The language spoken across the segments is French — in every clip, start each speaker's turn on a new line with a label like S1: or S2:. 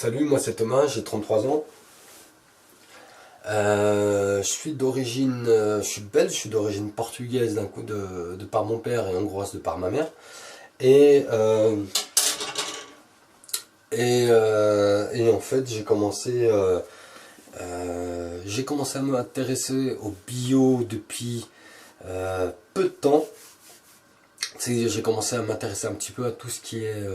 S1: Salut, moi c'est Thomas, j'ai 33 ans. Je suis d'origine, je suis belge, je suis d'origine portugaise d'un coup de par mon père et hongroise de par ma mère. Et, euh, et en fait j'ai commencé à m'intéresser au bio depuis peu de temps. J'ai commencé à m'intéresser un petit peu à tout ce qui est...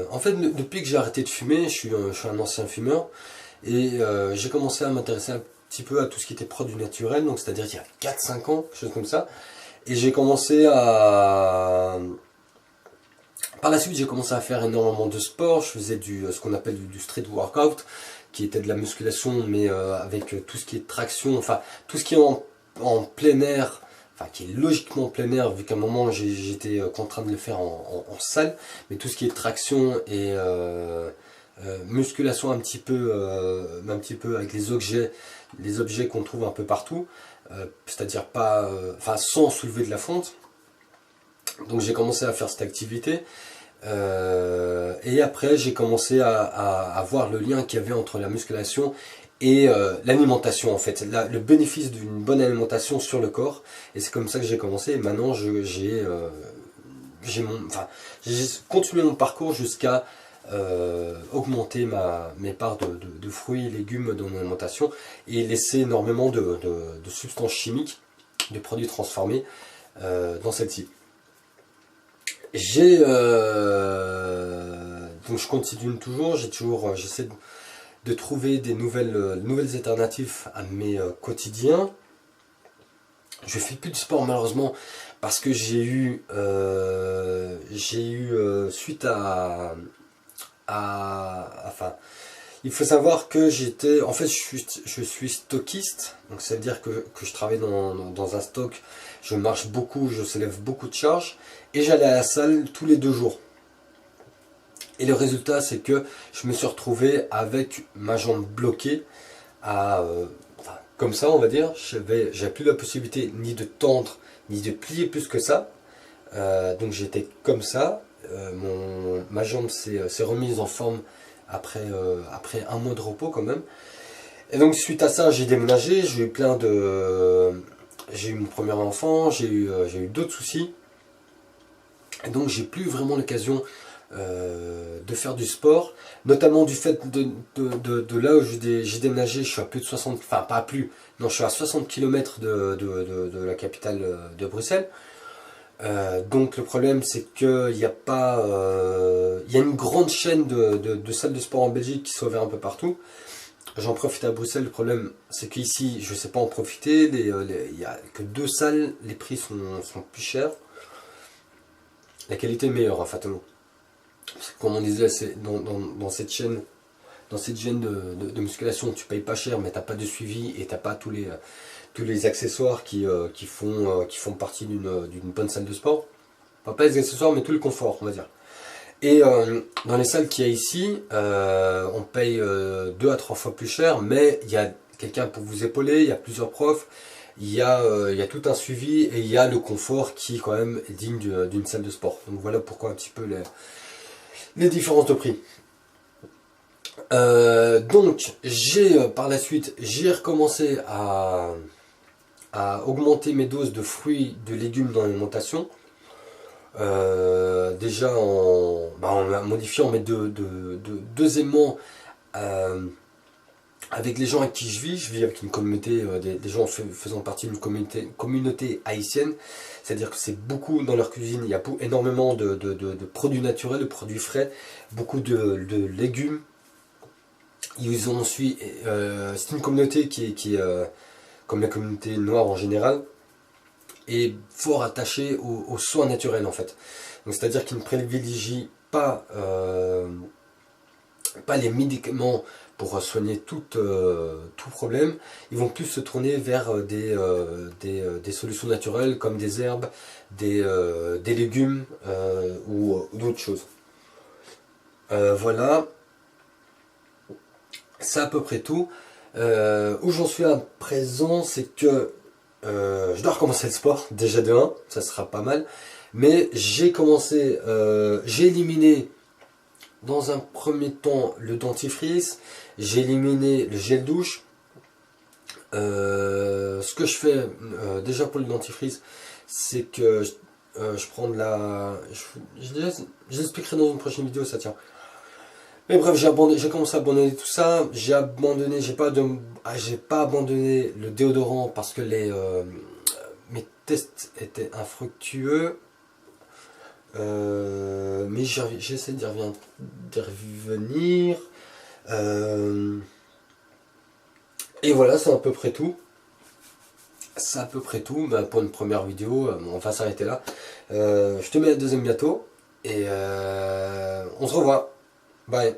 S1: en fait, depuis que j'ai arrêté de fumer, je suis un ancien fumeur. Et j'ai commencé à m'intéresser un petit peu à tout ce qui était produit naturel, donc c'est-à-dire il y a 4-5 ans, quelque chose comme ça. Et j'ai commencé à... Par la suite, j'ai commencé à faire énormément de sport. Je faisais ce qu'on appelle du street workout, qui était de la musculation, mais avec tout ce qui est traction, enfin tout ce qui est en plein air, enfin qui est logiquement en plein air, vu qu'à un moment j'étais contraint de le faire en salle, mais tout ce qui est traction et musculation un petit peu avec les objets qu'on trouve un peu partout, c'est-à-dire pas, enfin sans soulever de la fonte. Donc j'ai commencé à faire cette activité. Et après j'ai commencé à voir le lien qu'il y avait entre la musculation et l'alimentation en fait, le bénéfice d'une bonne alimentation sur le corps. Et c'est comme ça que j'ai commencé. Et maintenant j'ai continué mon parcours jusqu'à augmenter mes parts de fruits et légumes dans mon alimentation et laisser énormément de substances chimiques, de produits transformés dans celle-ci. Donc je continue toujours, j'essaie de trouver des nouvelles alternatives à mes quotidiens. Je fais plus de sport malheureusement parce que suite enfin, il faut savoir que en fait je suis stockiste, donc ça veut dire que je travaille dans un stock, je marche beaucoup, je soulève beaucoup de charges, et j'allais à la salle tous les 2 jours. Et le résultat c'est que je me suis retrouvé avec ma jambe bloquée, enfin, comme ça on va dire, j'avais plus la possibilité ni de tendre, ni de plier plus que ça, donc j'étais comme ça. Ma jambe s'est remise en forme après 1 mois de repos quand même. Et donc suite à ça j'ai déménagé, j'ai eu mon premier enfant, j'ai eu d'autres soucis. Et donc j'ai plus vraiment l'occasion de faire du sport, notamment du fait de là où j'ai déménagé. Je suis à plus de 60, enfin pas plus, non je suis à 60 km de la capitale de Bruxelles. Donc le problème c'est qu'il n'y a pas, il y a une grande chaîne de salles de sport en Belgique qui sont ouvertes un peu partout. J'en profite à Bruxelles. Le problème c'est qu'ici je ne sais pas en profiter, il n'y a que 2 salles, les prix sont plus chers, la qualité est meilleure en fait. Comme on disait, dans cette chaîne de musculation, tu payes pas cher mais t'as pas de suivi et t'as pas tous les accessoires qui font partie d'une bonne salle de sport. Enfin, pas les accessoires mais tout le confort on va dire. Et dans les salles qu'il y a ici, on paye 2 à 3 fois plus cher, mais il y a quelqu'un pour vous épauler, il y a plusieurs profs, il y a tout un suivi et il y a le confort qui quand même est digne d'une salle de sport. Donc voilà pourquoi un petit peu les différences de prix. Donc par la suite j'ai recommencé à augmenter mes doses de fruits, de légumes dans l'alimentation. Déjà en modifiant mes deux aimants, avec les gens avec qui je vis avec une communauté, des gens faisant partie d'une communauté haïtienne, c'est-à-dire que c'est beaucoup dans leur cuisine, il y a énormément de produits naturels, de produits frais, beaucoup de légumes. C'est une communauté qui est comme la communauté noire en général, est fort attachée aux soins naturels en fait. Donc c'est-à-dire qu'ils ne privilégient pas les médicaments pour soigner tout problème. Ils vont plus se tourner vers des solutions naturelles comme des herbes, des légumes ou d'autres choses. Voilà, c'est à peu près tout. Où j'en suis à présent, c'est que je dois recommencer le sport, déjà de 1, ça sera pas mal. Mais j'ai éliminé dans un premier temps le dentifrice, j'ai éliminé le gel douche. Ce que je fais déjà pour le dentifrice, c'est que je prends de la... Je l'expliquerai dans une prochaine vidéo, ça tient. Mais bref, j'ai commencé à abandonner tout ça. J'ai abandonné, j'ai pas abandonné le déodorant parce que mes tests étaient infructueux. Mais j'essaie d'y revenir. Et voilà, c'est à peu près tout. C'est à peu près tout pour une première vidéo. On va s'arrêter là. Je te mets la deuxième bientôt. Et on se revoit. Bye.